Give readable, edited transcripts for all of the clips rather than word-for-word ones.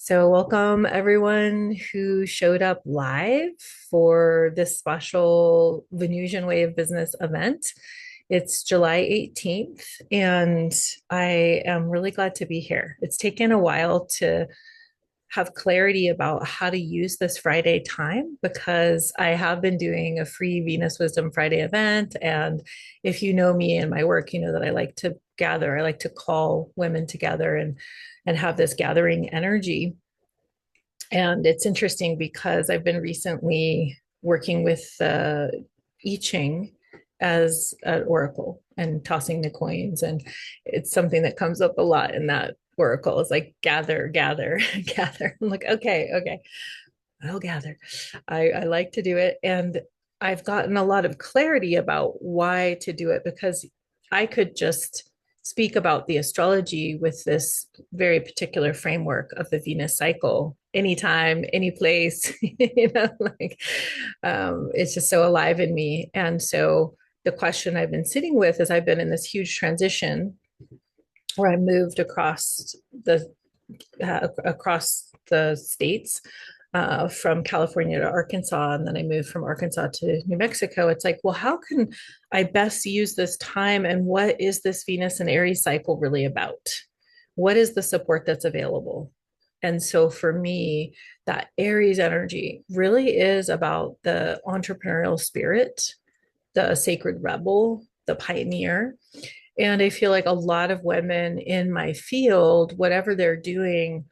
So, welcome everyone who showed up live for this special Venusian Way of Business event. It's July 18th, and I am really glad to be here. It's taken a while to have clarity about how to use this Friday time because I have been doing a free Venus Wisdom Friday event. And if you know me and my work, you know that I like to gather, I like to call women together and have this gathering energy. And it's interesting because I've been recently working with I Ching as an oracle and tossing the coins. And it's something that comes up a lot in that oracle. It's like gather, gather, gather. I'm like, okay, I'll gather. I like to do it. And I've gotten a lot of clarity about why to do it because I could just speak about the astrology with this very particular framework of the Venus cycle anytime, any place, it's just so alive in me. And so the question I've been sitting with is I've been in this huge transition where I moved across the states from California to Arkansas, and then I moved from Arkansas to New Mexico. It's like, well, how can I best use this time? And what is this Venus and Aries cycle really about? What is the support that's available? And so for me, that Aries energy really is about the entrepreneurial spirit, the sacred rebel, the pioneer. And I feel like a lot of women in my field, whatever they're doing,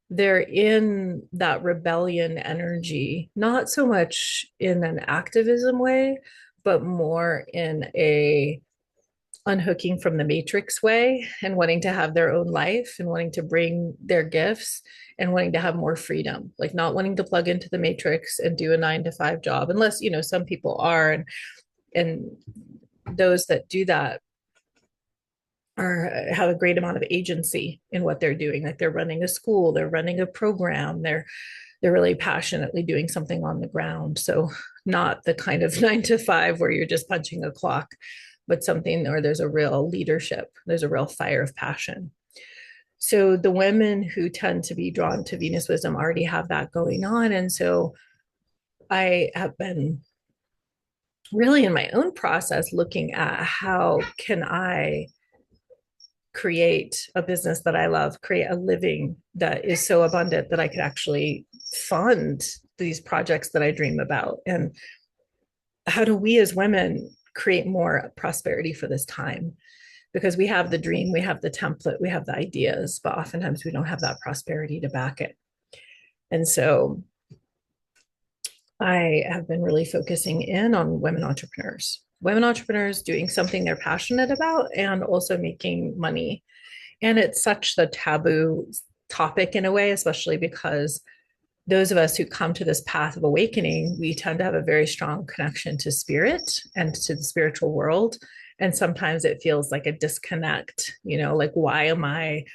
they're in that rebellion energy, not so much in an activism way, but more in a unhooking from the matrix way and wanting to have their own life and wanting to bring their gifts and wanting to have more freedom, like not wanting to plug into the matrix and do a 9 to 5 job, unless, some people are. And those that do that are have a great amount of agency in what they're doing. Like they're running a school, they're running a program, they're really passionately doing something on the ground. So not the kind of 9 to 5 where you're just punching a clock, but something where there's a real leadership, there's a real fire of passion. So the women who tend to be drawn to Venus wisdom already have that going on. And so I have been really in my own process looking at how can I create a business that I love, create a living that is so abundant that I could actually fund these projects that I dream about. And how do we as women create more prosperity for this time? Because we have the dream, we have the template, we have the ideas, but oftentimes we don't have that prosperity to back it. And so I have been really focusing in on women entrepreneurs doing something they're passionate about and also making money. And it's such the taboo topic in a way, especially because those of us who come to this path of awakening, we tend to have a very strong connection to spirit and to the spiritual world. And sometimes it feels like a disconnect, like why am I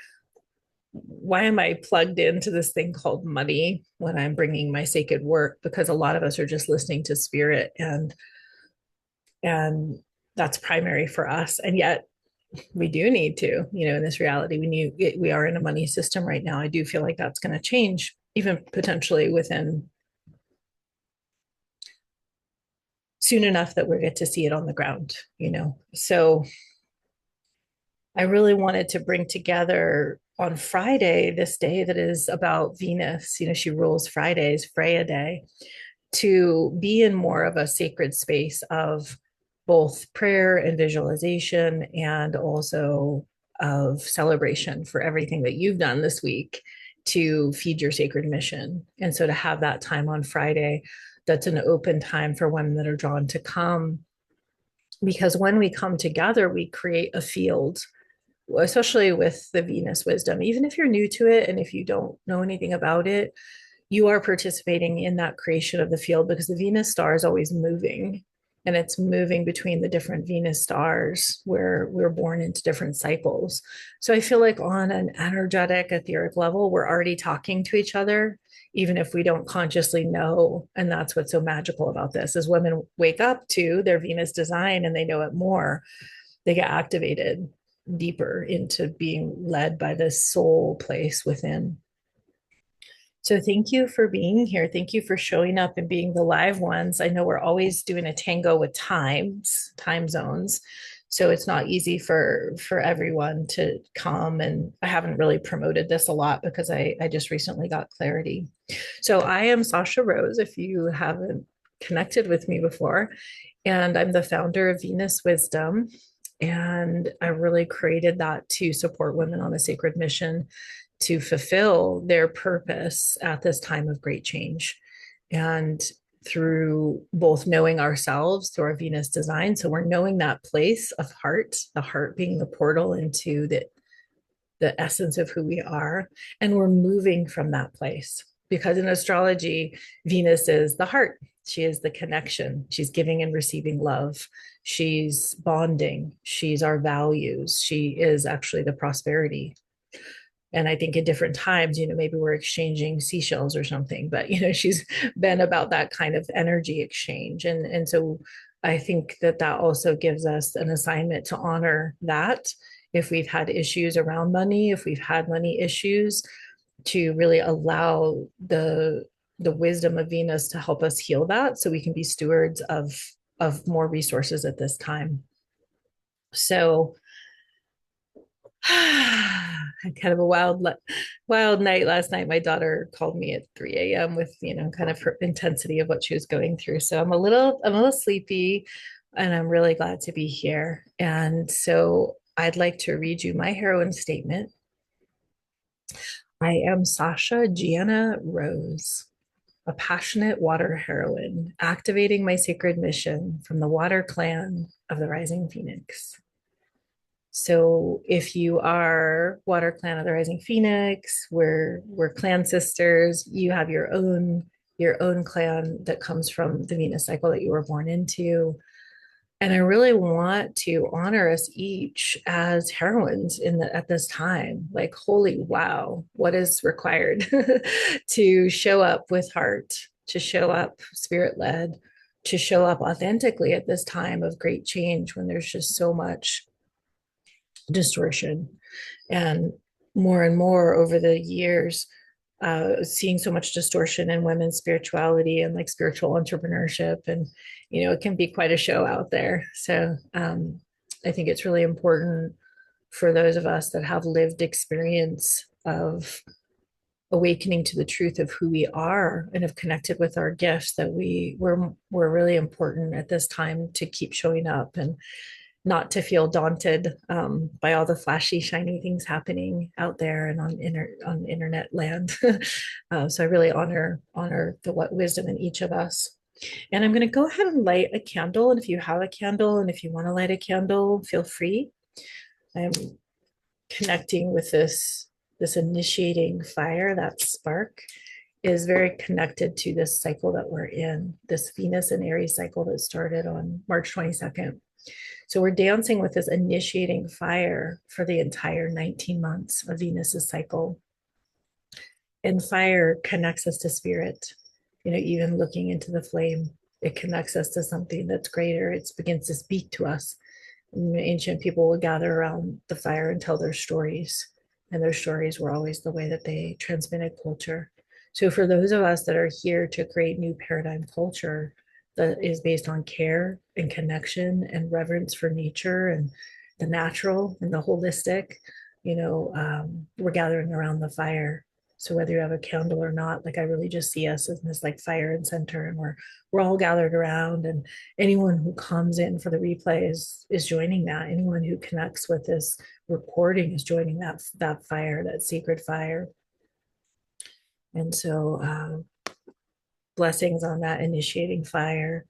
plugged into this thing called money when I'm bringing my sacred work? Because a lot of us are just listening to spirit and that's primary for us. And yet we do need to, in this reality, we are in a money system right now. I do feel like that's going to change, even potentially within soon enough that we get to see it on the ground. So I really wanted to bring together on Friday, this day that is about Venus. She rules Fridays, Freya Day, to be in more of a sacred space of both prayer and visualization and also of celebration for everything that you've done this week to feed your sacred mission. And so to have that time on Friday, that's an open time for women that are drawn to come. Because when we come together, we create a field, especially with the Venus wisdom. Even if you're new to it and if you don't know anything about it, you are participating in that creation of the field because the Venus star is always moving and it's moving between the different Venus stars where we're born into different cycles. So I feel like on an energetic, etheric level, we're already talking to each other, even if we don't consciously know. And that's what's so magical about this is women wake up to their Venus design and they know it more. They get activated deeper into being led by this soul place within. So thank you for being here. Thank you for showing up and being the live ones. I know we're always doing a tango with time zones. So it's not easy for everyone to come. And I haven't really promoted this a lot because I just recently got clarity. So I am Sasha Rose, if you haven't connected with me before, and I'm the founder of Venus Wisdom. And I really created that to support women on a sacred mission to fulfill their purpose at this time of great change. And through both knowing ourselves through our Venus design. So we're knowing that place of heart, the heart being the portal into the essence of who we are. And we're moving from that place because in astrology, Venus is the heart. She is the connection. She's giving and receiving love. She's bonding. She's our values. She is actually the prosperity. And I think at different times, maybe we're exchanging seashells or something, but she's been about that kind of energy exchange. And so I think that that also gives us an assignment to honor that. If we've had issues around money, if we've had money issues, to really allow the wisdom of Venus to help us heal that so we can be stewards of more resources at this time. So kind of a wild night last night. My daughter called me at 3 a.m. with, kind of her intensity of what she was going through. So I'm a little sleepy and I'm really glad to be here. And so I'd like to read you my heroine statement. I am Sasha Gianna Rose, a passionate water heroine, activating my sacred mission from the water clan of the Rising Phoenix. So if you are Water Clan of the Rising Phoenix, we're clan sisters. You have your own clan that comes from the Venus cycle that you were born into. And I really want to honor us each as heroines at this time. Like, holy wow, what is required to show up with heart, to show up spirit led, to show up authentically at this time of great change when there's just so much distortion. And more over the years, seeing so much distortion in women's spirituality and like spiritual entrepreneurship. And, it can be quite a show out there. So I think it's really important for those of us that have lived experience of awakening to the truth of who we are and have connected with our gifts that we're really important at this time to keep showing up and not to feel daunted by all the flashy, shiny things happening out there and on internet land. So I really honor the what wisdom in each of us. And I'm going to go ahead and light a candle. And if you have a candle, and if you want to light a candle, feel free. I'm connecting with this initiating fire. That spark is very connected to this cycle that we're in, this Venus and Aries cycle that started on March 22nd. So we're dancing with this initiating fire for the entire 19 months of Venus's cycle. And fire connects us to spirit. Even looking into the flame, it connects us to something that's greater. It begins to speak to us. And ancient people would gather around the fire and tell their stories. And their stories were always the way that they transmitted culture. So for those of us that are here to create new paradigm culture, that is based on care and connection and reverence for nature and the natural and the holistic, we're gathering around the fire. So whether you have a candle or not, like I really just see us as this like fire and center, and we're all gathered around. And anyone who comes in for the replay is joining that. Anyone who connects with this recording is joining that fire, that sacred fire. And so blessings on that initiating fire.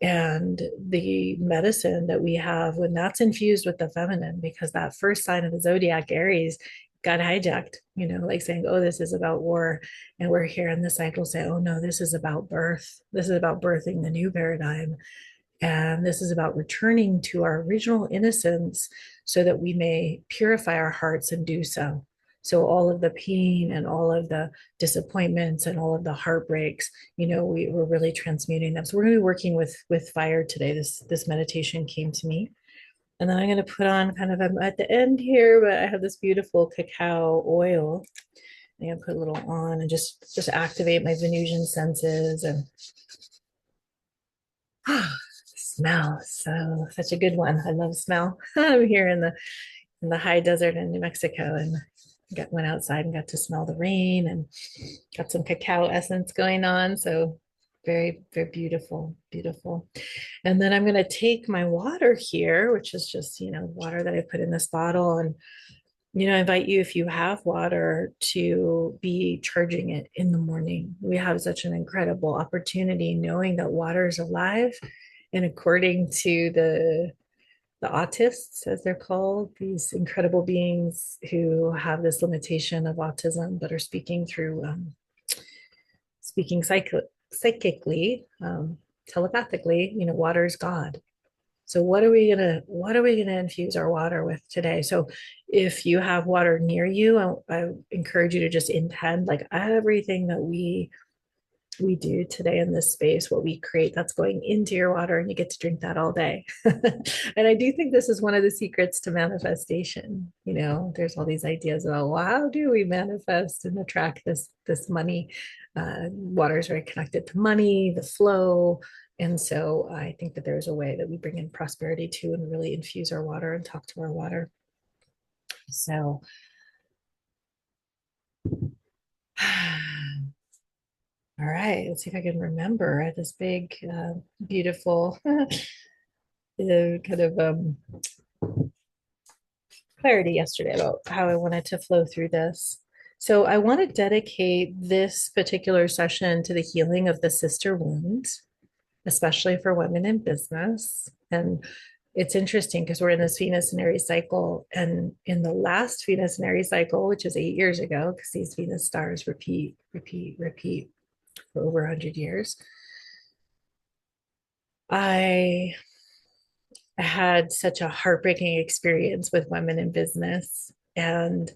And the medicine that we have when that's infused with the feminine, because that first sign of the zodiac, Aries, got hijacked, like saying, oh, this is about war. And we're here in the cycle say, oh, no, this is about birth. This is about birthing the new paradigm. And this is about returning to our original innocence so that we may purify our hearts and do so. So all of the pain and all of the disappointments and all of the heartbreaks, we're really transmuting them. So we're going to be working with fire today. This meditation came to me. And then I'm going to put on I'm at the end here, but I have this beautiful cacao oil. I'm gonna put a little on and just activate my Venusian senses and smell. So such a good one. I love smell. I'm here in the high desert in New Mexico and went outside and got to smell the rain and got some cacao essence going on. So very, very beautiful, beautiful. And then I'm going to take my water here, which is just, water that I put in this bottle. And, I invite you, if you have water, to be charging it in the morning. We have such an incredible opportunity knowing that water is alive. And according to the autists, as they're called, these incredible beings who have this limitation of autism but are speaking through speaking psychically, telepathically. Water is God. So what are we gonna infuse our water with today? So if you have water near you, I encourage you to just intend like everything that we do today in this space, what we create, that's going into your water, and you get to drink that all day. And I do think this is one of the secrets to manifestation. There's all these ideas about, well, how do we manifest and attract this money? Water is very connected to money, the flow. And so I think that there's a way that we bring in prosperity too and really infuse our water and talk to our water. So all right, let's see if I can remember this big, beautiful kind of clarity yesterday about how I wanted to flow through this. So I want to dedicate this particular session to the healing of the sister wound, especially for women in business. And it's interesting because we're in this Venus and Aries cycle. And in the last Venus and Aries cycle, which is 8 years ago, because these Venus stars repeat, repeat, repeat for over 100 years, I had such a heartbreaking experience with women in business. And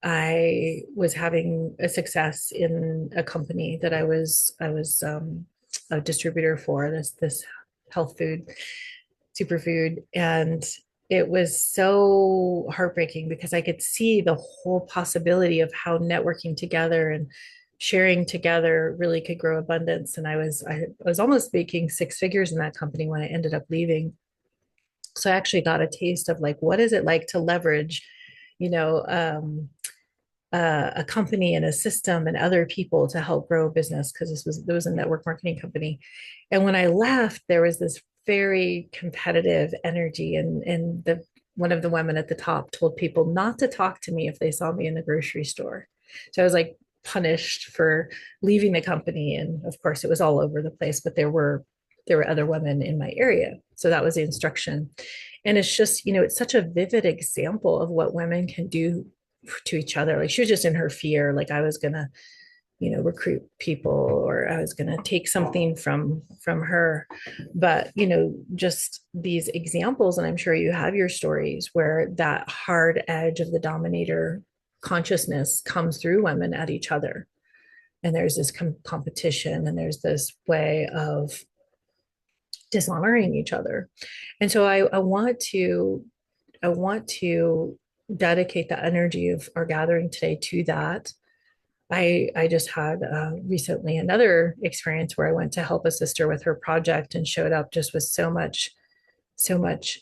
I was having a success in a company that I was a distributor for this health food, superfood, and it was so heartbreaking because I could see the whole possibility of how networking together and sharing together really could grow abundance. And I was almost making six figures in that company when I ended up leaving. So I actually got a taste of like, what is it like to leverage, you know, a company and a system and other people to help grow a business, because there was a network marketing company. And when I left, there was this very competitive energy, and the one of the women at the top told people not to talk to me if they saw me in the grocery store. So I was like punished for leaving the company, and of course it was all over the place, but there were other women in my area, so that was the instruction. And it's just, it's such a vivid example of what women can do to each other. Like she was just in her fear, like I was gonna, recruit people, or I was gonna take something from her. But just these examples, and I'm sure you have your stories where that hard edge of the dominator consciousness comes through women at each other. And there's this competition, and there's this way of dishonoring each other. And so I want to dedicate the energy of our gathering today to that. I just had recently another experience where I went to help a sister with her project and showed up just with so much, so much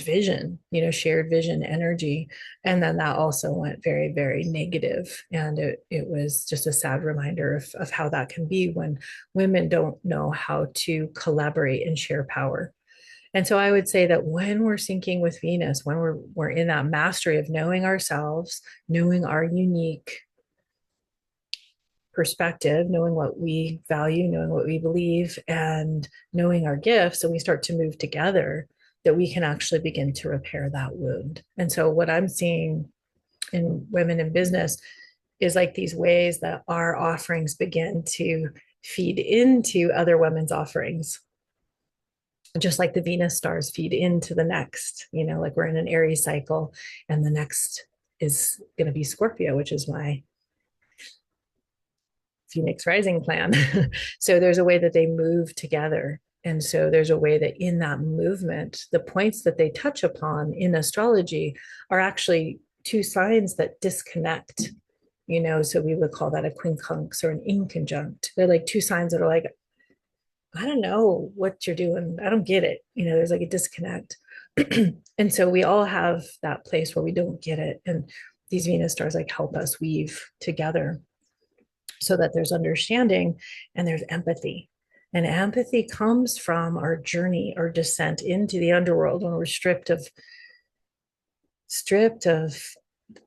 vision, shared vision energy. And then that also went very, very negative. And it was just a sad reminder of how that can be when women don't know how to collaborate and share power. And so I would say that when we're syncing with Venus, when we're in that mastery of knowing ourselves, knowing our unique perspective, knowing what we value, knowing what we believe, and knowing our gifts, and we start to move together, that we can actually begin to repair that wound. And so what I'm seeing in women in business is like these ways that our offerings begin to feed into other women's offerings, just like the Venus stars feed into the next, like we're in an Aries cycle, and the next is going to be Scorpio, which is my Phoenix rising plan. So there's a way that they move together. And so there's a way that in that movement, the points that they touch upon in astrology are actually two signs that disconnect, so we would call that a quincunx or an inconjunct. They're like two signs that are like, I don't know what you're doing. I don't get it. There's like a disconnect. And so we all have that place where we don't get it. And these Venus stars like help us weave together so that there's understanding and there's empathy. And empathy comes from our journey, our descent into the underworld when we're stripped of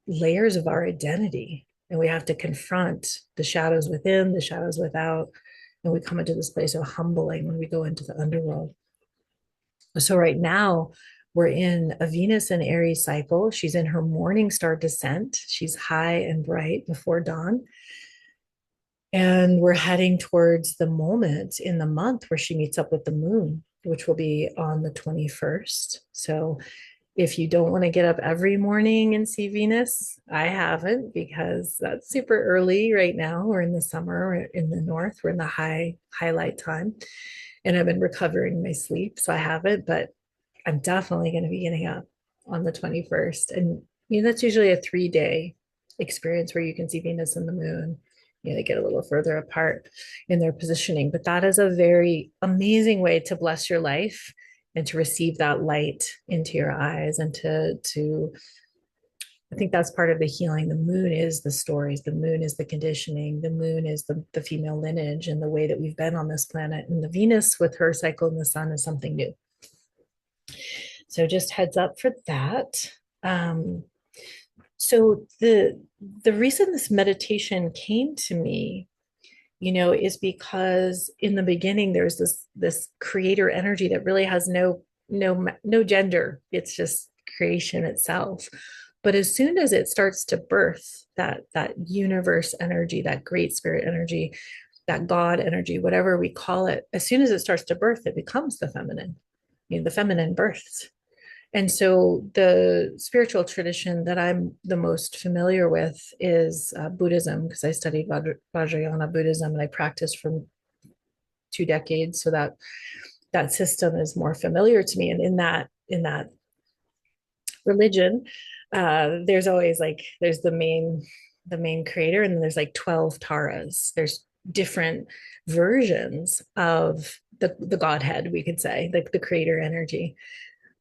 layers of our identity. And we have to confront the shadows within, the shadows without. And we come into this place of humbling when we go into the underworld. So right now, we're in a Venus and Aries cycle. She's in her morning star descent. She's high and bright before dawn. And we're heading towards the moment in the month where she meets up with the moon, which will be on the 21st. So if you don't want to get up every morning and see Venus, I haven't, because that's super early right now. We're in the summer, we're in the north, we're in the highlight time. And I've been recovering my sleep, so I haven't, but I'm definitely going to be getting up on the 21st. And that's usually a 3-day experience where you can see Venus and the moon. They get a little further apart in their positioning, but that is a very amazing way to bless your life and to receive that light into your eyes, and to I think that's part of the healing. The moon is the stories, the moon is the conditioning, the moon is the female lineage and the way that we've been on this planet. And the Venus with her cycle in the sun is something new. So just heads up for that. So the reason this meditation came to me, is because in the beginning there's this creator energy that really has no gender. It's just creation itself. But as soon as it starts to birth that universe energy, that great spirit energy, that God energy, whatever we call it, as soon as it starts to birth, it becomes the feminine. The feminine births. And so the spiritual tradition that I'm the most familiar with is Buddhism, because I studied Vajrayana Buddhism and I practiced for 2 decades. So that system is more familiar to me. And in that religion, there's always there's the main creator, and then there's like 12 taras. There's different versions of the Godhead, we could say, like the creator energy.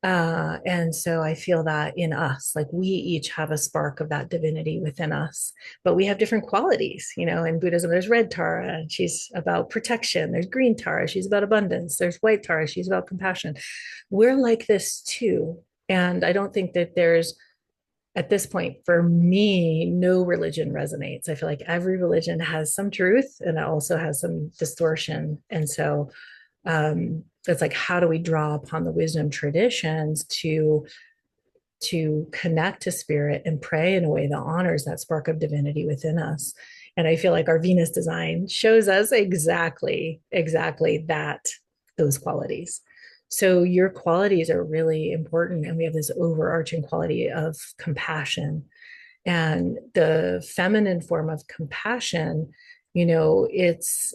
And so I feel that in us, like we each have a spark of that divinity within us, but we have different qualities. In Buddhism, there's red Tara, she's about protection. There's green Tara, she's about abundance. There's white Tara, she's about compassion. We're like this too. And I don't think that there's, at this point, for me, no religion resonates. I feel like every religion has some truth and it also has some distortion. And so it's like, how do we draw upon the wisdom traditions to connect to spirit and pray in a way that honors that spark of divinity within us? And I feel like our Venus design shows us exactly that, those qualities. So your qualities are really important, and we have this overarching quality of compassion. And the feminine form of compassion, it's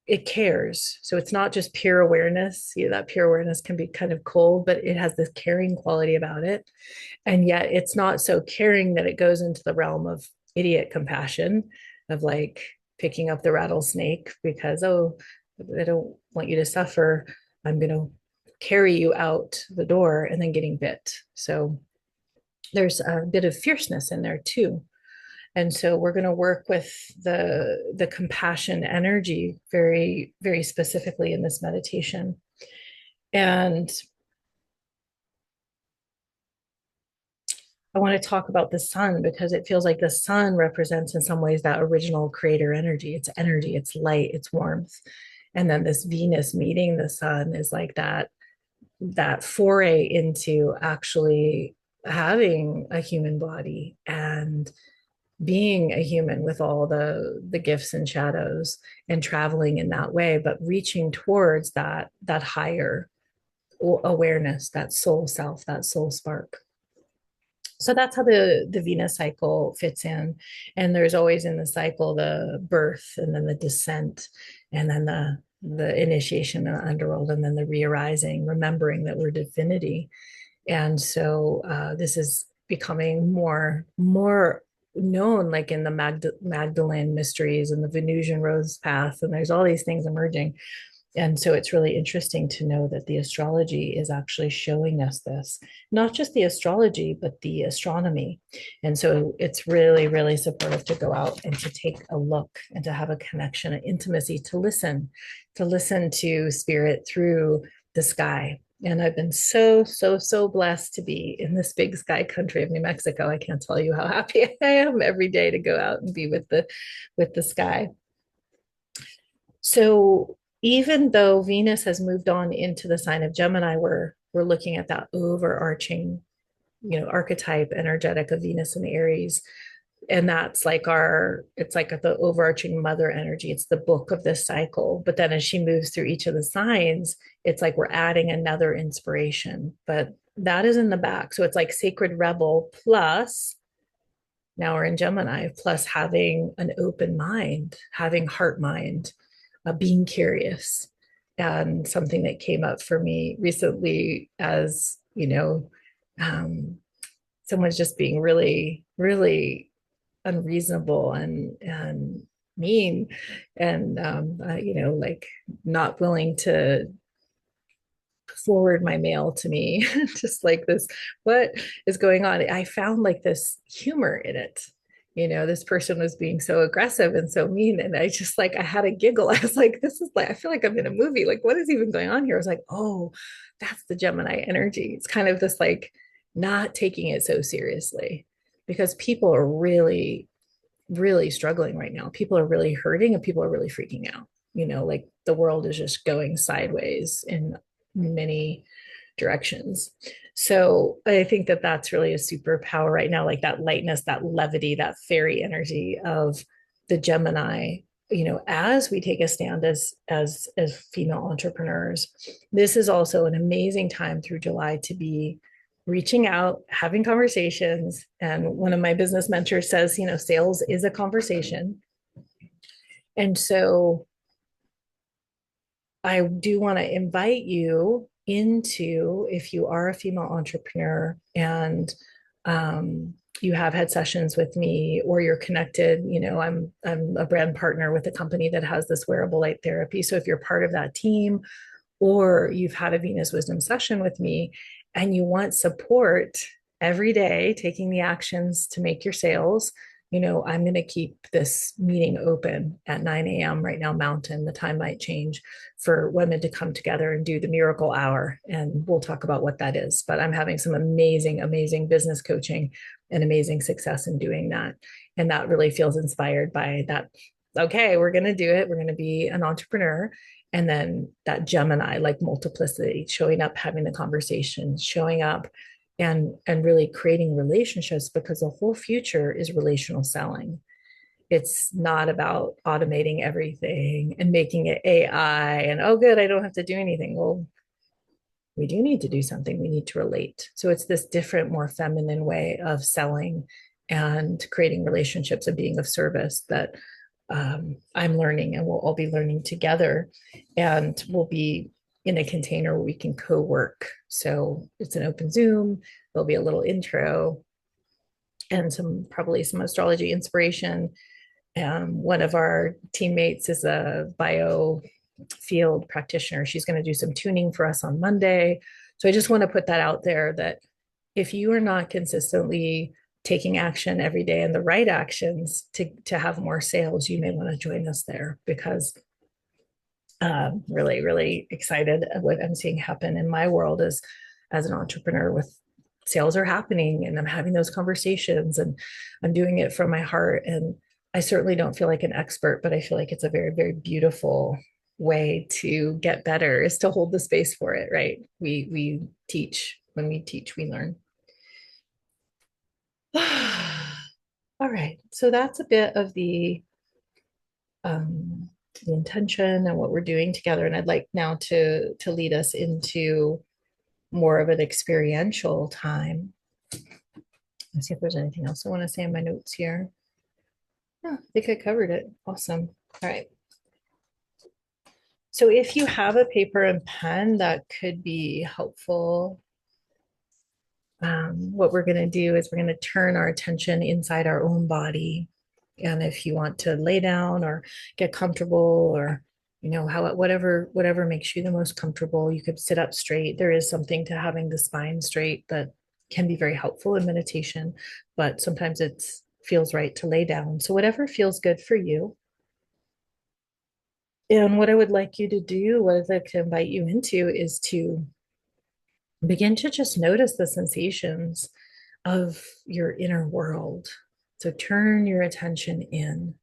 it cares. So it's not just pure awareness. That pure awareness can be kind of cold, but it has this caring quality about it. And yet it's not so caring that it goes into the realm of idiot compassion, of like picking up the rattlesnake because, oh, I don't want you to suffer. I'm going to carry you out the door and then getting bit. So there's a bit of fierceness in there too. And so we're going to work with the compassion energy very, very specifically in this meditation. And I want to talk about the sun, because it feels like the sun represents in some ways that original creator energy. It's energy, it's light, it's warmth. And then this Venus meeting the sun is like that foray into actually having a human body and being a human with all the gifts and shadows, and traveling in that way, but reaching towards that higher awareness, that soul self, that soul spark. So that's how the Venus cycle fits in. And there's always in the cycle the birth and then the descent and then the initiation and the underworld and then the re-arising, remembering that we're divinity. And so this is becoming more known, like in the Magdalene mysteries and the Venusian rose path, and there's all these things emerging. And so it's really interesting to know that the astrology is actually showing us this, not just the astrology, but the astronomy. And so it's really, really supportive to go out and to take a look and to have a connection, an intimacy, to listen to spirit through the sky. And I've been so, so, so blessed to be in this big sky country of New Mexico. I can't tell you how happy I am every day to go out and be with the sky. So even though Venus has moved on into the sign of Gemini, we're looking at that overarching, archetype energetic of Venus and Aries. And that's like it's like the overarching mother energy. It's the book of this cycle. But then as she moves through each of the signs, it's like we're adding another inspiration. But that is in the back. So it's like sacred rebel plus now we're in Gemini, plus having an open mind, having heart mind, being curious. And something that came up for me recently as, um, someone's just being really, really unreasonable and mean and, like not willing to forward my mail to me. Just like this, what is going on? I found like this humor in it. This person was being so aggressive and so mean, and I just like I had a giggle. I was like, this is like I feel like I'm in a movie. Like, what is even going on here? I was like, oh, that's the Gemini energy. It's kind of this like not taking it so seriously because people are really really struggling right now. People are really hurting and people are really freaking out. Like the world is just going sideways in many directions. So I think that that's really a superpower right now, like that lightness, that levity, that fairy energy of the Gemini. As we take a stand as female entrepreneurs, this is also an amazing time through July to be reaching out, having conversations. And one of my business mentors says, sales is a conversation. And so I do want to invite you into if you are a female entrepreneur and you have had sessions with me or you're connected, I'm a brand partner with a company that has this wearable light therapy. So if you're part of that team or you've had a Venus wisdom session with me and you want support every day, taking the actions to make your sales, I'm going to keep this meeting open at 9 a.m. right now, Mountain. The time might change for women to come together and do the miracle hour. And we'll talk about what that is. But I'm having some amazing, amazing business coaching and amazing success in doing that. And that really feels inspired by that. Okay, we're going to do it. We're going to be an entrepreneur. And then that Gemini, like multiplicity, showing up, having the conversation, showing up and really creating relationships because the whole future is relational selling. It's not about automating everything and making it AI and oh good, I don't have to do anything. Well, we do need to do something. We need to relate. So it's this different, more feminine way of selling and creating relationships and being of service that I'm learning and we'll all be learning together. And we'll be in a container where we can co-work. So it's an open Zoom. There'll be a little intro and probably some astrology inspiration. One of our teammates is a bio field practitioner. She's going to do some tuning for us on Monday. So I just want to put that out there that if you are not consistently taking action every day and the right actions to have more sales, you may want to join us there because really, really excited at what I'm seeing happen in my world as an entrepreneur with sales are happening and I'm having those conversations and I'm doing it from my heart. And I certainly don't feel like an expert, but I feel like it's a very, very beautiful way to get better is to hold the space for it, right? We teach. When we teach, we learn. All right. So that's a bit of the intention and what we're doing together. And I'd like now to lead us into more of an experiential time. Let's see if there's anything else I want to say in my notes here. Yeah, I think I covered it. Awesome. All right. So if you have a paper and pen, that could be helpful. What we're going to do is we're going to turn our attention inside our own body. And if you want to lay down or get comfortable or how whatever makes you the most comfortable, you could sit up straight. There is something to having the spine straight that can be very helpful in meditation, but sometimes it feels right to lay down. So whatever feels good for you. And what I would like you to do, what I'd like to invite you into, is to begin to just notice the sensations of your inner world. So turn your attention in.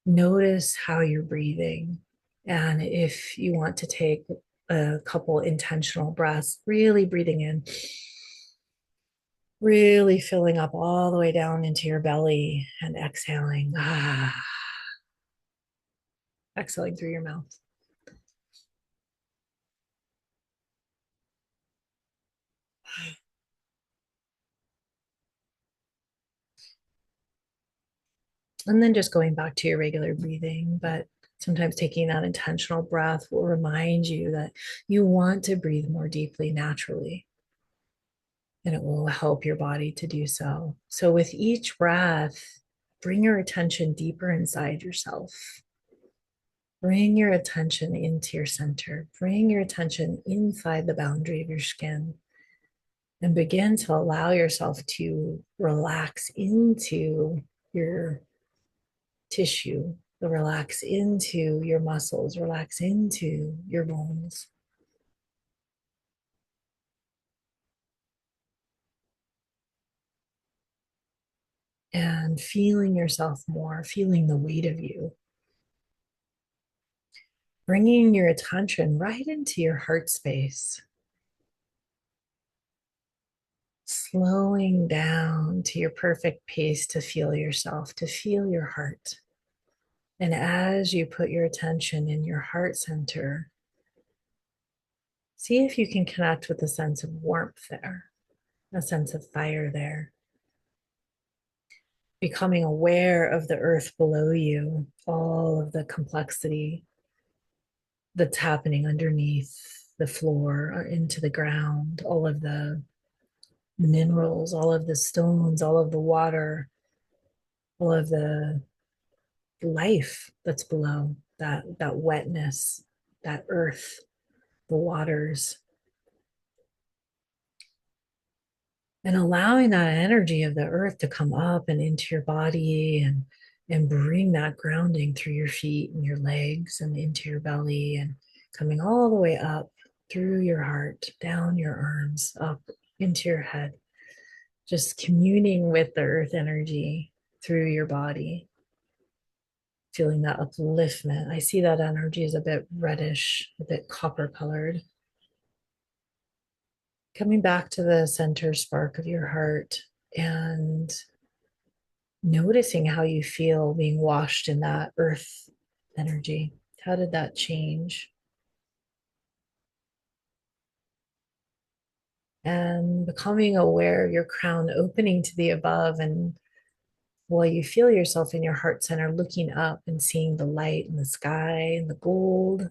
Notice how you're breathing. And if you want to take a couple intentional breaths, really breathing in, really filling up all the way down into your belly and exhaling, exhaling through your mouth. And then just going back to your regular breathing, but sometimes taking that intentional breath will remind you that you want to breathe more deeply naturally, and it will help your body to do so. So, with each breath, bring your attention deeper inside yourself. Bring your attention into your center. Bring your attention inside the boundary of your skin and begin to allow yourself to relax into your tissue, relax into your muscles, relax into your bones. And feeling yourself more, feeling the weight of you. Bringing your attention right into your heart space. Slowing down to your perfect pace to feel yourself, to feel your heart. And as you put your attention in your heart center, see if you can connect with a sense of warmth there, a sense of fire there. Becoming aware of the earth below you, all of the complexity that's happening underneath the floor or into the ground, all of the minerals, all of the stones, all of the water, all of the life that's below that wetness, that earth, the waters, and allowing that energy of the earth to come up and into your body and bring that grounding through your feet and your legs and into your belly and coming all the way up through your heart, down your arms, up into your head, just communing with the earth energy through your body, feeling that upliftment. I see that energy is a bit reddish, a bit copper colored. Coming back to the center spark of your heart and noticing how you feel being washed in that earth energy. How did that change? And becoming aware of your crown opening to the above. And while you feel yourself in your heart center, looking up and seeing the light in the sky and the gold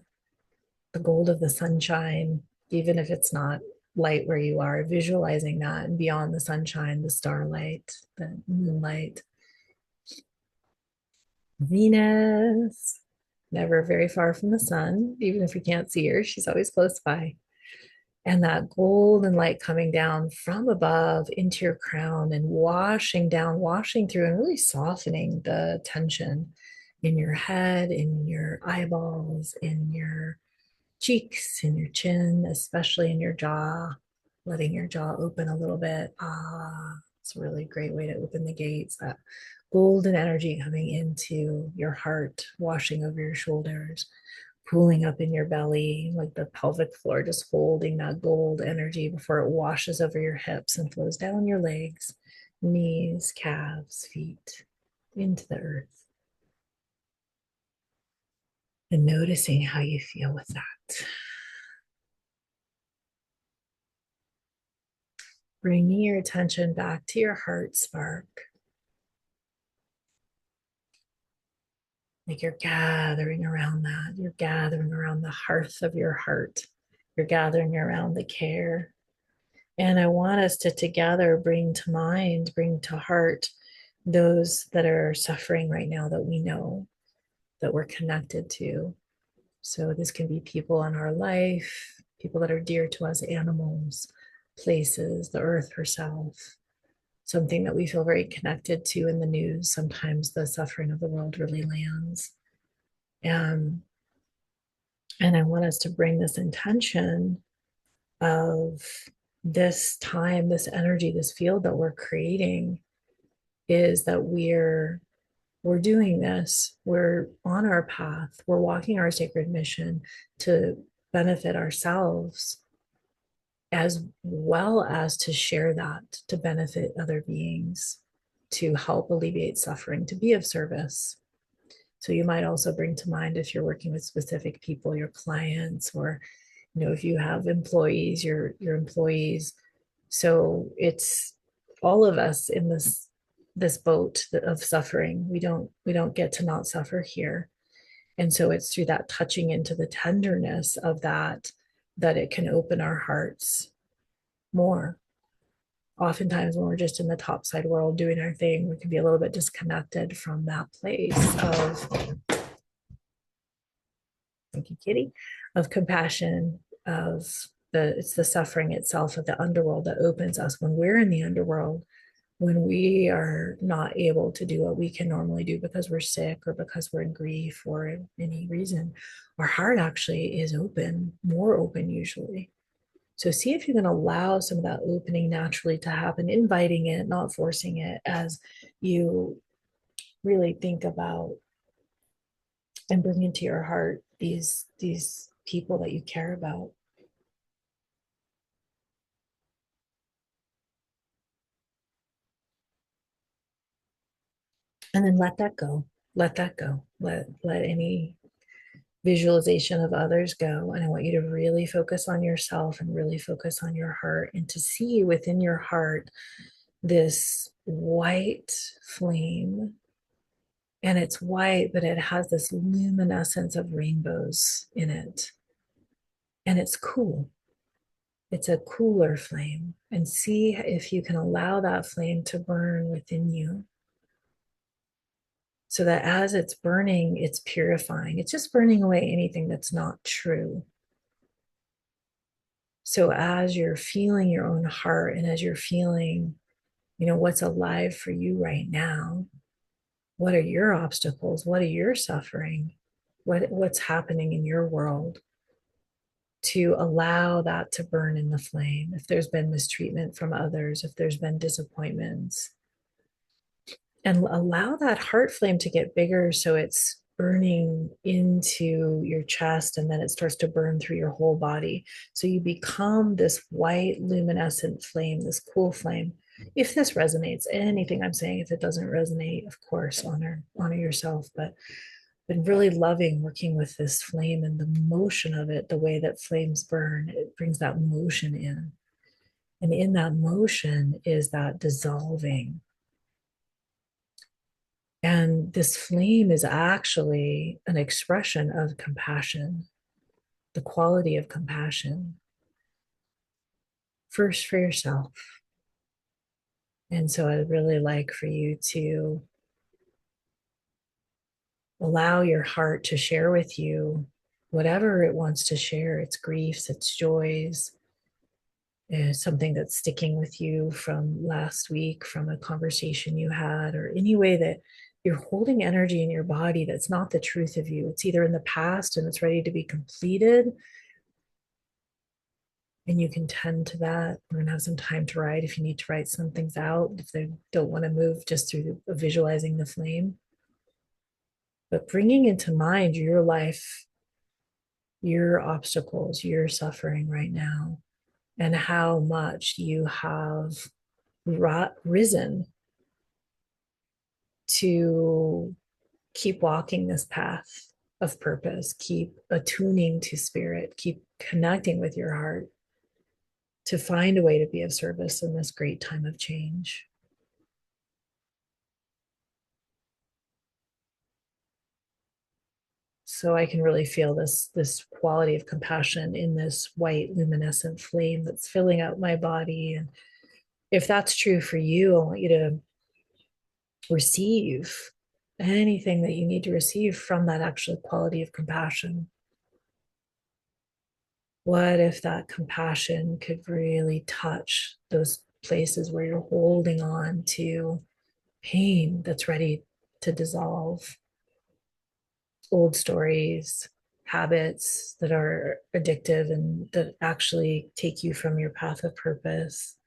of the sunshine, even if it's not light where you are, visualizing that and beyond the sunshine, the starlight, the moonlight. Venus, never very far from the sun, even if we can't see her, she's always close by. And that golden light coming down from above into your crown and washing down, washing through, and really softening the tension in your head, in your eyeballs, in your cheeks, in your chin, especially in your jaw, letting your jaw open a little bit. It's a really great way to open the gates. That golden energy coming into your heart, washing over your shoulders, pooling up in your belly, like the pelvic floor, just holding that gold energy before it washes over your hips and flows down your legs, knees, calves, feet, into the earth. And noticing how you feel with that. bringing your attention back to your heart spark. Like you're gathering around that. You're gathering around the hearth of your heart. You're gathering around the care. And I want us to together bring to mind, bring to heart those that are suffering right now that we know, that we're connected to. So this can be people in our life, people that are dear to us, animals, places, the earth herself, something that we feel very connected to in the news. Sometimes the suffering of the world really lands. Um, and I want us to bring this intention of this time, this energy, this field that we're creating is that we're doing this. We're on our path. We're walking our sacred mission to benefit ourselves as well as to share that, to benefit other beings, to help alleviate suffering, to be of service. So you might also bring to mind if you're working with specific people, your clients, or if you have employees, your employees. So it's all of us in this boat of suffering. We don't get to not suffer here. And so it's through that touching into the tenderness of that it can open our hearts more. Oftentimes when we're just in the topside world doing our thing, we can be a little bit disconnected from that place of, thank you, Kitty, of compassion, of it's the suffering itself of the underworld that opens us when we're in the underworld, when we are not able to do what we can normally do because we're sick or because we're in grief or any reason. Our heart actually is open, more open usually. So see if you can allow some of that opening naturally to happen, inviting it, not forcing it, as you really think about and bring into your heart these people that you care about. And then let that go. Let that go. Let any visualization of others go. And I want you to really focus on yourself and really focus on your heart and to see within your heart this white flame. And it's white, but it has this luminescence of rainbows in it. And it's cool. It's a cooler flame. And see if you can allow that flame to burn within you. So that as it's burning, it's purifying. It's just burning away anything that's not true. So as you're feeling your own heart and as you're feeling, what's alive for you right now, what are your obstacles? What are your suffering? What's happening in your world? To allow that to burn in the flame. If there's been mistreatment from others, if there's been disappointments, and allow that heart flame to get bigger so it's burning into your chest and then it starts to burn through your whole body. So you become this white luminescent flame, this cool flame. If this resonates, anything I'm saying, if it doesn't resonate, of course, honor yourself. But been really loving working with this flame and the motion of it, the way that flames burn, it brings that motion in. And in that motion is that dissolving. And this flame is actually an expression of compassion, the quality of compassion, first for yourself. And so I'd really like for you to allow your heart to share with you whatever it wants to share, its griefs, its joys, something that's sticking with you from last week, from a conversation you had, or any way that you're holding energy in your body that's not the truth of you. It's either in the past and it's ready to be completed, and you can tend to that. We're going to have some time to write if you need to write some things out, if they don't want to move just through visualizing the flame. But bringing into mind your life, your obstacles, your suffering right now, and how much you have risen to keep walking this path of purpose, keep attuning to spirit, keep connecting with your heart, to find a way to be of service in this great time of change. So I can really feel this quality of compassion in this white luminescent flame that's filling up my body. And if that's true for you, I want you to receive anything that you need to receive from that actual quality of compassion. What if that compassion could really touch those places where you're holding on to pain that's ready to dissolve, old stories, habits that are addictive and that actually take you from your path of purpose?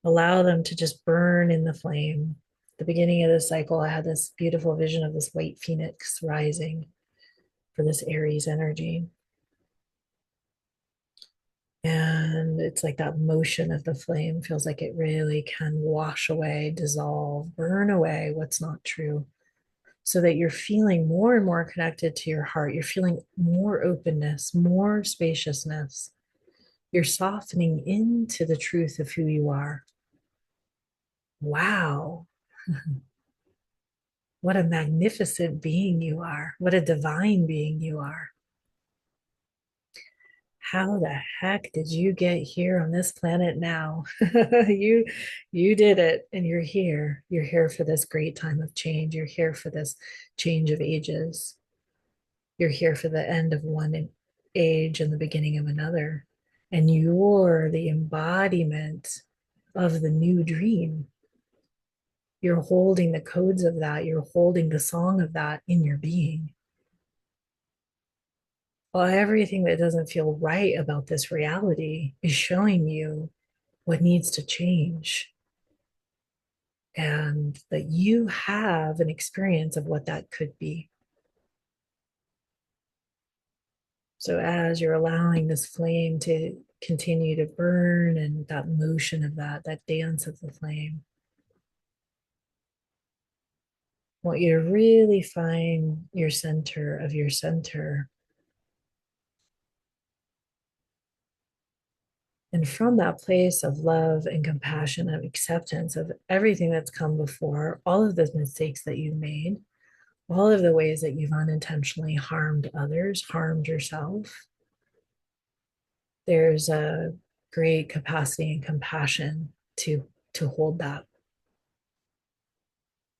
Allow them to just burn in the flame. At the beginning of the cycle, I had this beautiful vision of this white phoenix rising for this Aries energy. And it's like that motion of the flame feels like it really can wash away, dissolve, burn away what's not true, so that you're feeling more and more connected to your heart. You're feeling more openness, more spaciousness. You're softening into the truth of who you are. Wow. What a magnificent being you are. What a divine being you are. How the heck did you get here on this planet now? you you did it, and you're here. You're here for this great time of change. You're here for this change of ages. You're here for the end of one age and the beginning of another. And you're the embodiment of the new dream. You're holding the codes of that. You're holding the song of that in your being. Well, everything that doesn't feel right about this reality is showing you what needs to change, and that you have an experience of what that could be. So, as you're allowing this flame to continue to burn and that motion of that dance of the flame, I want you to really find your center of your center. And from that place of love and compassion, of acceptance of everything that's come before, all of the mistakes that you've made, all of the ways that you've unintentionally harmed others, harmed yourself, there's a great capacity and compassion to hold that.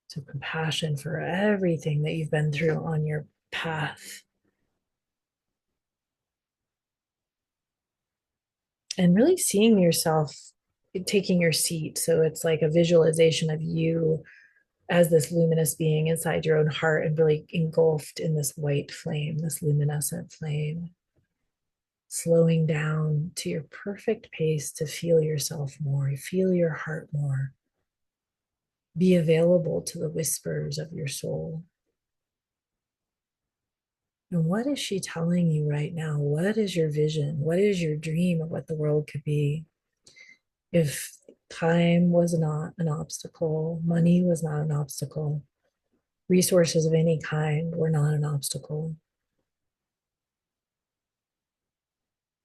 So compassion for everything that you've been through on your path. And really seeing yourself taking your seat. So it's like a visualization of you as this luminous being inside your own heart and really engulfed in this white flame, this luminescent flame, slowing down to your perfect pace to feel yourself more, feel your heart more, be available to the whispers of your soul. And what is she telling you right now? What is your vision? What is your dream of what the world could be? If time was not an obstacle, money was not an obstacle, resources of any kind were not an obstacle,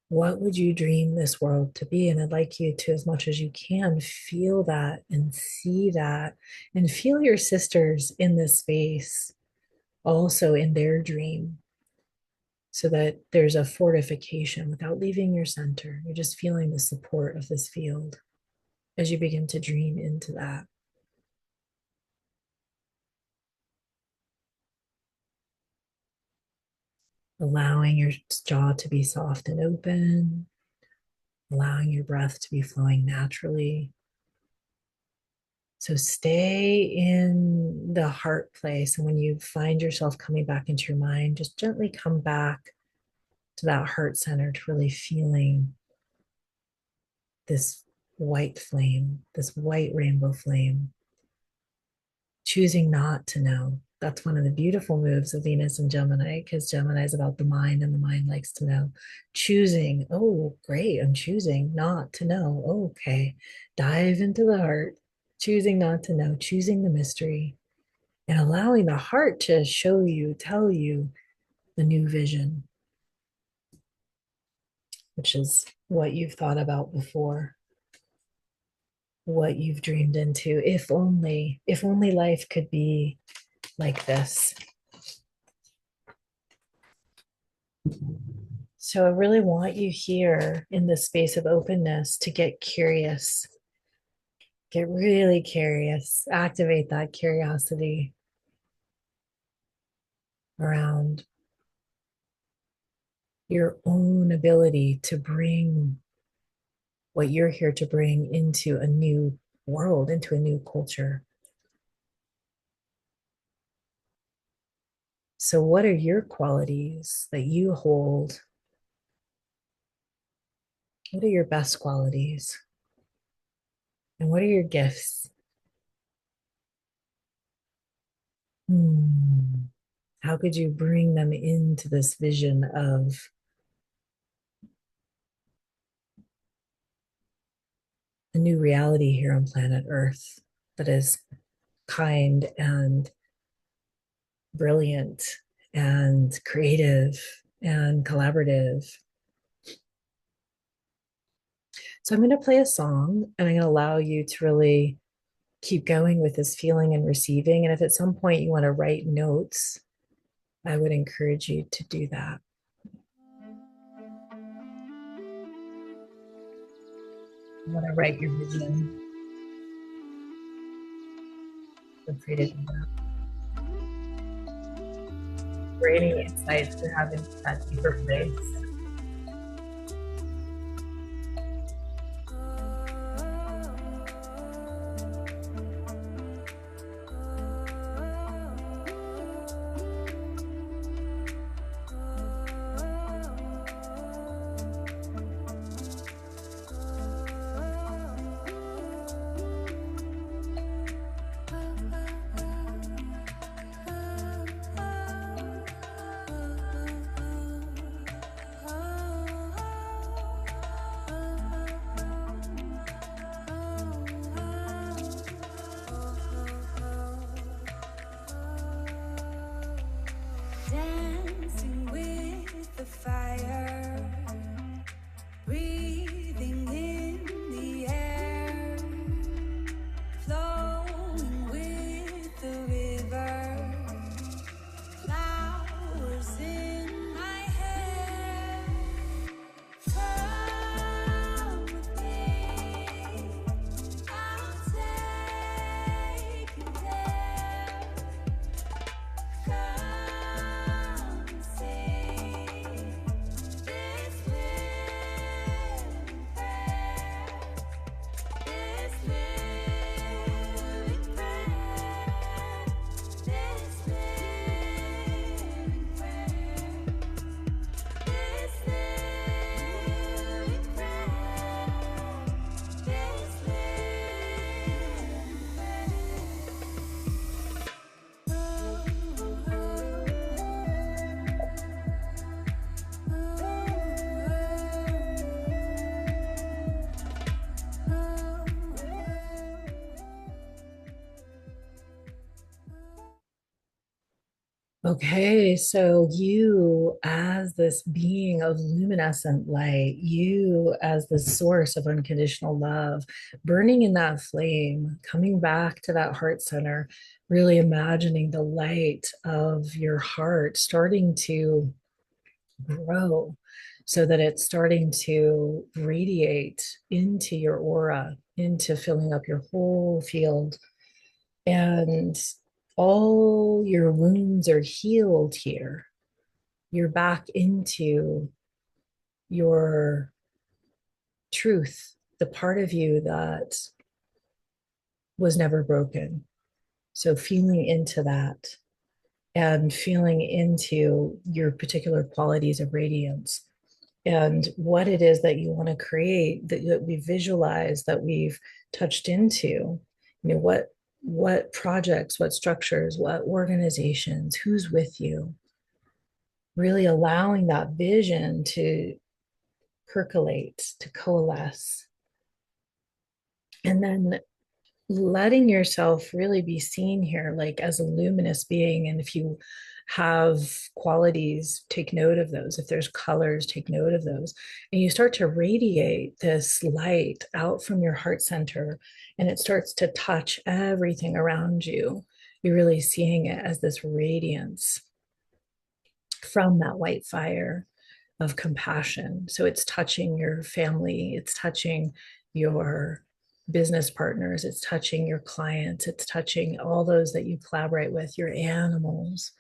what would you dream this world to be? And I'd like you to, as much as you can, feel that and see that and feel your sisters in this space also in their dream, so that there's a fortification without leaving your center. You're just feeling the support of this field as you begin to dream into that. Allowing your jaw to be soft and open, allowing your breath to be flowing naturally. So stay in the heart place. And when you find yourself coming back into your mind, just gently come back to that heart center, to really feeling this white flame, this white rainbow flame, choosing not to know. That's one of the beautiful moves of Venus and Gemini, because Gemini is about the mind and the mind likes to know. Choosing, oh, great, I'm choosing not to know. Oh, okay, dive into the heart, choosing not to know, choosing the mystery, and allowing the heart to show you, tell you the new vision. which is what you've thought about before, what you've dreamed into. If only life could be like this. So I really want you here in this space of openness to get curious, get really curious, activate that curiosity around your own ability to bring what you're here to bring into a new world, into a new culture. So, what are your qualities that you hold? What are your best qualities? And what are your gifts? Hmm. How could you bring them into this vision of a new reality here on planet Earth that is kind and brilliant and creative and collaborative? So I'm going to play a song and I'm going to allow you to really keep going with this feeling and receiving. And if at some point you want to write notes, I would encourage you to do that. You want to write your vision, feel free to do that. For any insights to have into that deeper place. Dancing with the fire, breathing in the air, flowing with the river, flowers in my hair. Come with me, I'll take you there. Come see this living prayer, this living prayer, this living prayer, this living prayer, this living Okay, so you as this being of luminescent light, you as the source of unconditional love, burning in that flame, coming back to that heart center, really imagining the light of your heart starting to grow so that it's starting to radiate into your aura, into filling up your whole field. And all your wounds are healed here. You're back into your truth, the part of you that was never broken. So, feeling into that and feeling into your particular qualities of radiance and what it is that you want to create, that we visualize, that we've touched into. What projects, what structures, what organizations, who's with you, really allowing that vision to percolate, to coalesce, and then letting yourself really be seen here like as a luminous being. And if you have qualities, take note of those. If there's colors, take note of those. And you start to radiate this light out from your heart center, and it starts to touch everything around you. You're really seeing it as this radiance from that white fire of compassion. So it's touching your family, it's touching your business partners, it's touching your clients, it's touching all those that you collaborate with, your animals,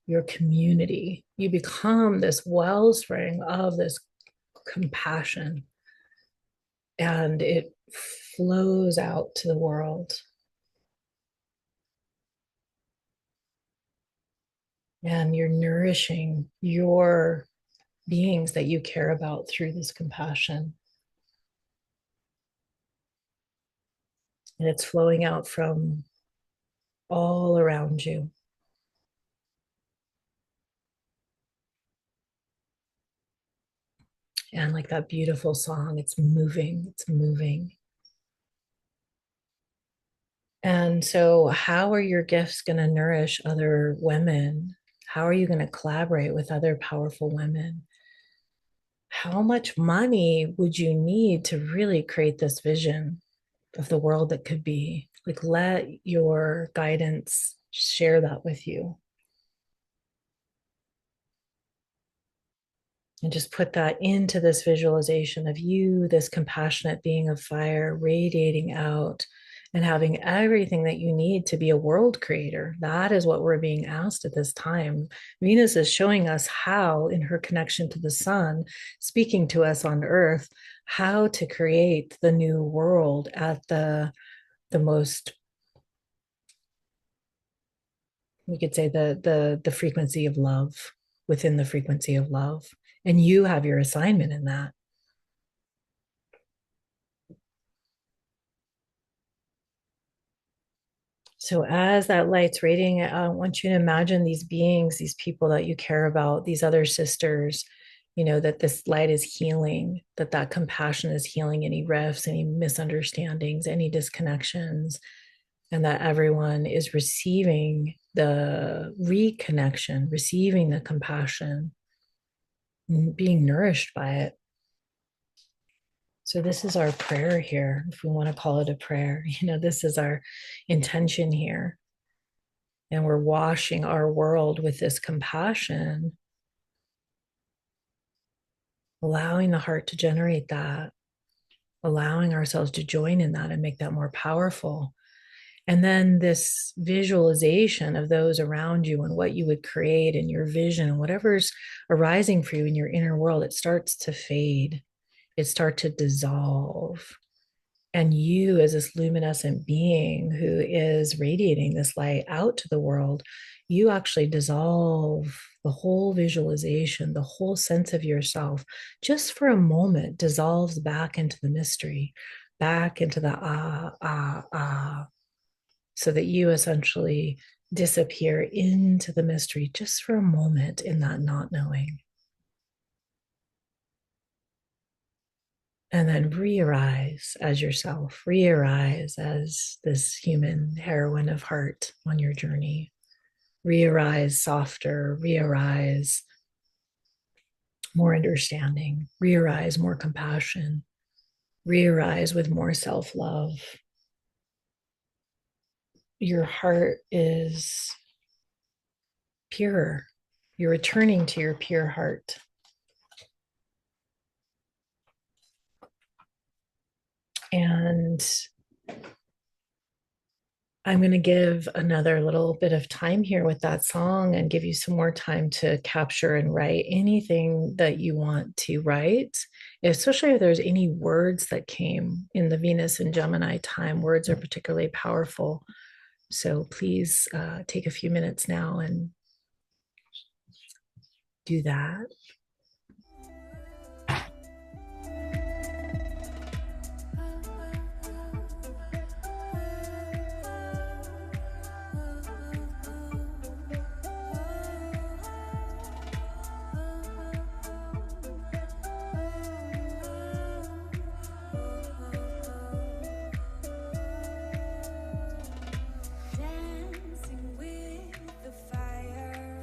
your community. You become this wellspring of this compassion, and it flows out to the world. And you're nourishing your beings that you care about through this compassion. And it's flowing out from all around you. And like that beautiful song, it's moving, it's moving. And so, how are your gifts going to nourish other women? How are you going to collaborate with other powerful women? How much money would you need to really create this vision of the world that could be? Like, let your guidance share that with you. And just put that into this visualization of you, this compassionate being of fire, radiating out and having everything that you need to be a world creator. That is what we're being asked at this time. Venus is showing us how, in her connection to the sun, speaking to us on earth, how to create the new world at the most, we could say, the frequency of love, within the frequency of love. And you have your assignment in that. So as that light's radiating, I want you to imagine these beings, these people that you care about, these other sisters, that this light is healing, that compassion is healing any rifts, any misunderstandings, any disconnections, and that everyone is receiving the reconnection, receiving the compassion, being nourished by it. So this is our prayer here, if we want to call it a prayer. This is our intention here. And we're washing our world with this compassion, allowing the heart to generate that, allowing ourselves to join in that and make that more powerful. And then this visualization of those around you and what you would create in your vision and whatever's arising for you in your inner world, it starts to fade, it starts to dissolve. And you, as this luminescent being who is radiating this light out to the world, you actually dissolve the whole visualization, the whole sense of yourself, just for a moment, dissolves back into the mystery, back into the so that you essentially disappear into the mystery just for a moment in that not knowing. And then re-arise as yourself, re-arise as this human heroine of heart on your journey. Re-arise softer, re-arise more understanding, re-arise more compassion, re-arise with more self-love. Your heart is pure. You're returning to your pure heart. And I'm going to give another little bit of time here with that song and give you some more time to capture and write anything that you want to write, especially if there's any words that came in the Venus and Gemini time. Words are particularly powerful. So please take a few minutes now and do that. Dancing with the fire,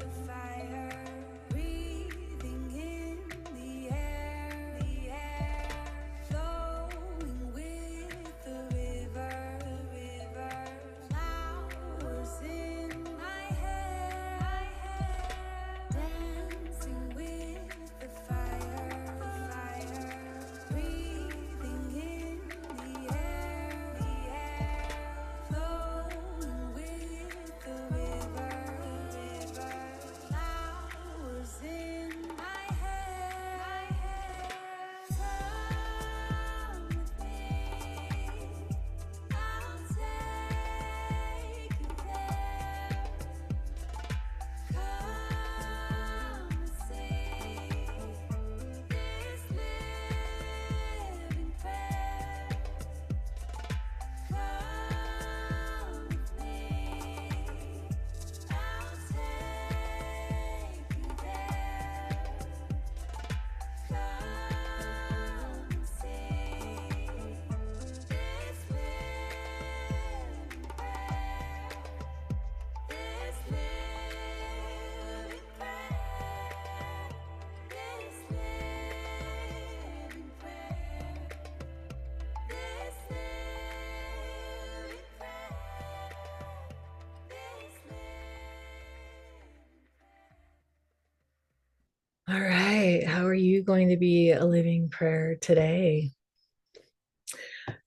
All right. How are you going to be a living prayer today?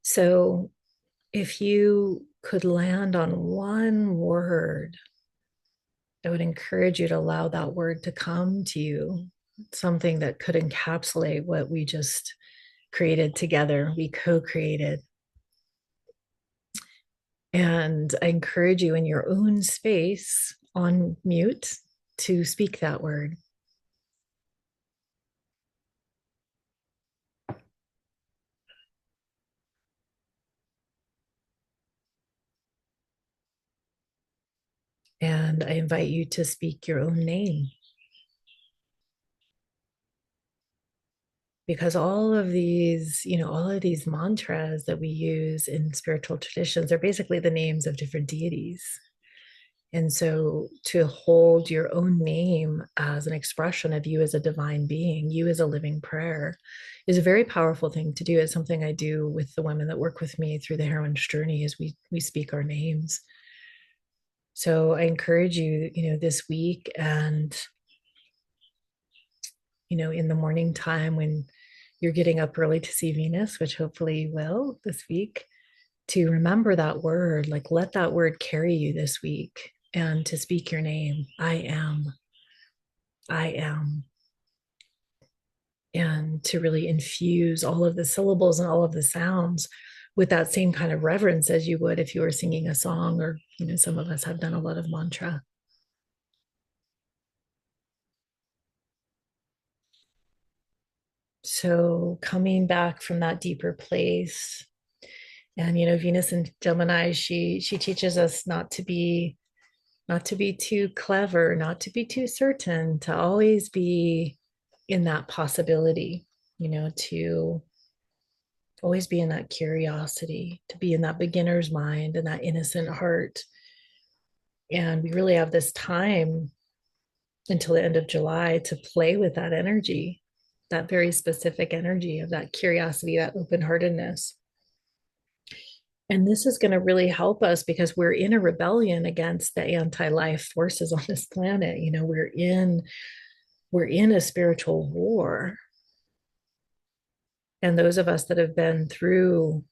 So, if you could land on one word, I would encourage you to allow that word to come to you, something that could encapsulate what we just created together, we co created. And I encourage you in your own space on mute to speak that word. And I invite you to speak your own name, because all of these mantras that we use in spiritual traditions are basically the names of different deities. And so to hold your own name as an expression of you as a divine being, you as a living prayer, is a very powerful thing to do. It's something I do with the women that work with me through the heroine's journey, is we speak our names. So I encourage you, this week and in the morning time when you're getting up early to see Venus, which hopefully you will this week, to remember that word, like let that word carry you this week, and to speak your name. I am, and to really infuse all of the syllables and all of the sounds with that same kind of reverence as you would if you were singing a song, or, some of us have done a lot of mantra. So coming back from that deeper place, and Venus and Gemini, she teaches us not to be too clever, not to be too certain, to always be in that possibility, to always be in that curiosity, to be in that beginner's mind and that innocent heart. And we really have this time until the end of July to play with that energy, that very specific energy of that curiosity, that open heartedness. And this is going to really help us because we're in a rebellion against the anti-life forces on this planet. We're in a spiritual war. And those of us that have been through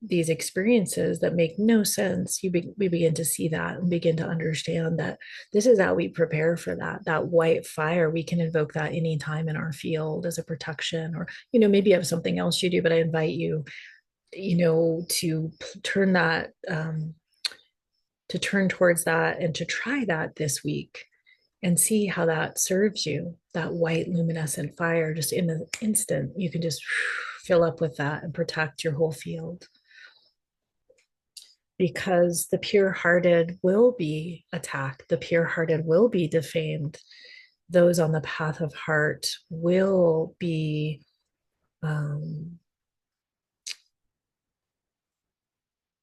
these experiences that make no sense, we begin to see that and begin to understand that this is how we prepare for that white fire. We can invoke that anytime in our field as a protection, or maybe you have something else you do, but I invite you, to turn that, to turn towards that and to try that this week and see how that serves you. That white luminescent fire, just in an instant, you can just fill up with that and protect your whole field. Because the pure hearted will be attacked, the pure hearted will be defamed. Those on the path of heart um,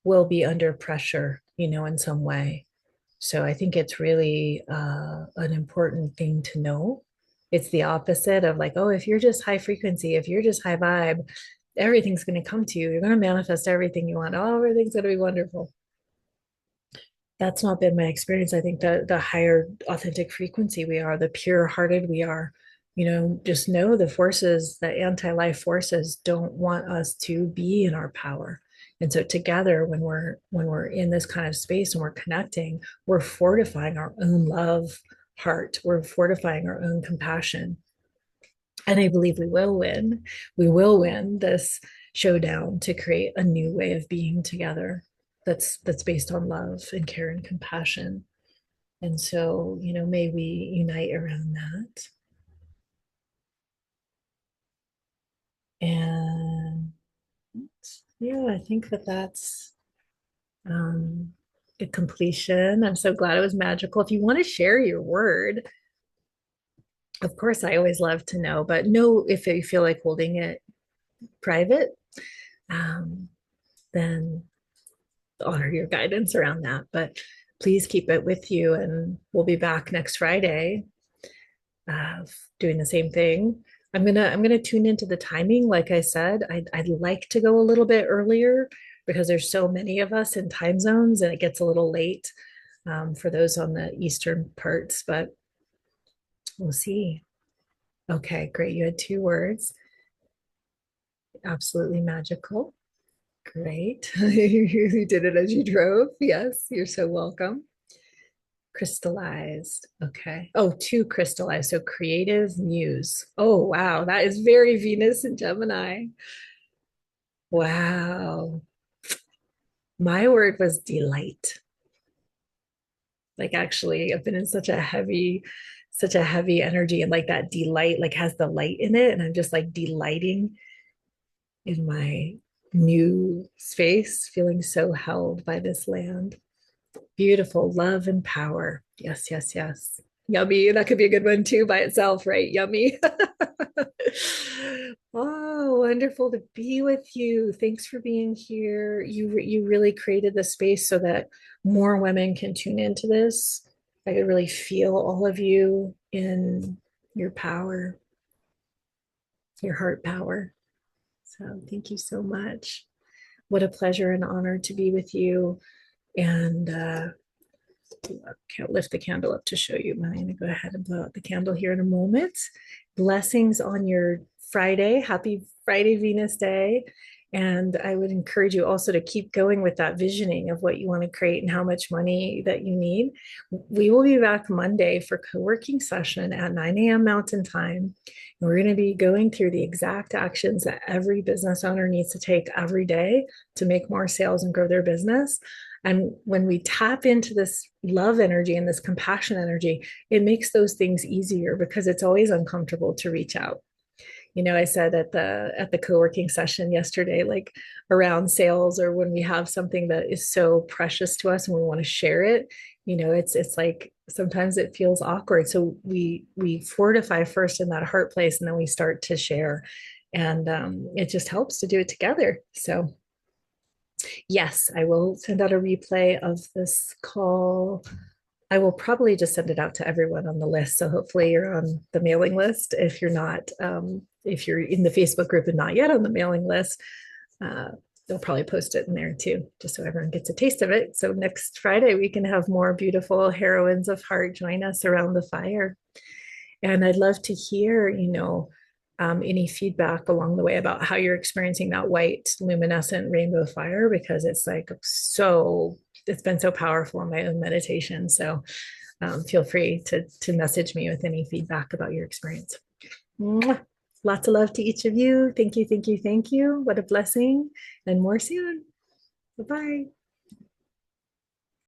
will be under pressure, in some way. So I think it's really an important thing to know. It's the opposite of like, oh, if you're just high frequency, if you're just high vibe, everything's going to come to you. You're going to manifest everything you want. Oh, everything's going to be wonderful. That's not been my experience. I think the higher authentic frequency we are, the pure hearted we are, just know the forces, the anti-life forces don't want us to be in our power. And so together, when we're in this kind of space and we're connecting, we're fortifying our own love heart. We're fortifying our own compassion. And I believe we will win. We will win this showdown to create a new way of being together that's based on love and care and compassion. And so, may we unite around that. And yeah, I think that's the completion. I'm so glad it was magical. If you want to share your word, of course, I always love to know, but know if you feel like holding it private, um, then honor your guidance around that. But please keep it with you, and we'll be back next Friday, uh, doing the same thing. I'm gonna tune into the timing. Like I said, I'd like to go a little bit earlier because there's so many of us in time zones, and it gets a little late, for those on the eastern parts. But we'll see. Okay, great. You had two words. Absolutely magical. Great. You did it as you drove. Yes, you're so welcome. Crystallized. Okay. Oh, two crystallized. So creative muse. Oh, wow. That is very Venus and Gemini. Wow. My word was delight. Like actually, I've been in such a heavy energy and like that delight like has the light in it. And I'm just like delighting in my new space, feeling so held by this land. Beautiful love and power. Yes, yes, yes. Yummy. That could be a good one too by itself, right? Yummy. Oh, wonderful to be with you. Thanks for being here. You really created the space so that more women can tune into this. I could really feel all of you in your power, your heart power. So thank you so much. What a pleasure and honor to be with you. And can't lift the candle up to show you. I'm going to go ahead and blow out the candle here in a moment. Blessings on your Friday. Happy Friday, Venus Day. And I would encourage you also to keep going with that visioning of what you want to create and how much money that you need. We will be back Monday for co-working session at 9 a.m. Mountain Time. And we're going to be going through the exact actions that every business owner needs to take every day to make more sales and grow their business. And when we tap into this love energy and this compassion energy, it makes those things easier because it's always uncomfortable to reach out. You know, I said at the co-working session yesterday, like around sales or when we have something that is so precious to us and we want to share it, you know, it's like sometimes it feels awkward. So we fortify first in that heart place and then we start to share. And it just helps to do it together. So yes, I will send out a replay of this call. I will probably just send it out to everyone on the list. So hopefully you're on the mailing list. If you're not, if you're in the Facebook group and not yet on the mailing list, uh, they'll probably post it in there too, just so everyone gets a taste of it. So next Friday, we can have more beautiful heroines of heart join us around the fire. And I'd love to hear, you know, any feedback along the way about how you're experiencing that white luminescent rainbow fire, because it's like so, it's been so powerful in my own meditation. So feel free to message me with any feedback about your experience. Mwah. Lots of love to each of you. Thank you, thank you, thank you. What a blessing. And more soon. Bye-bye.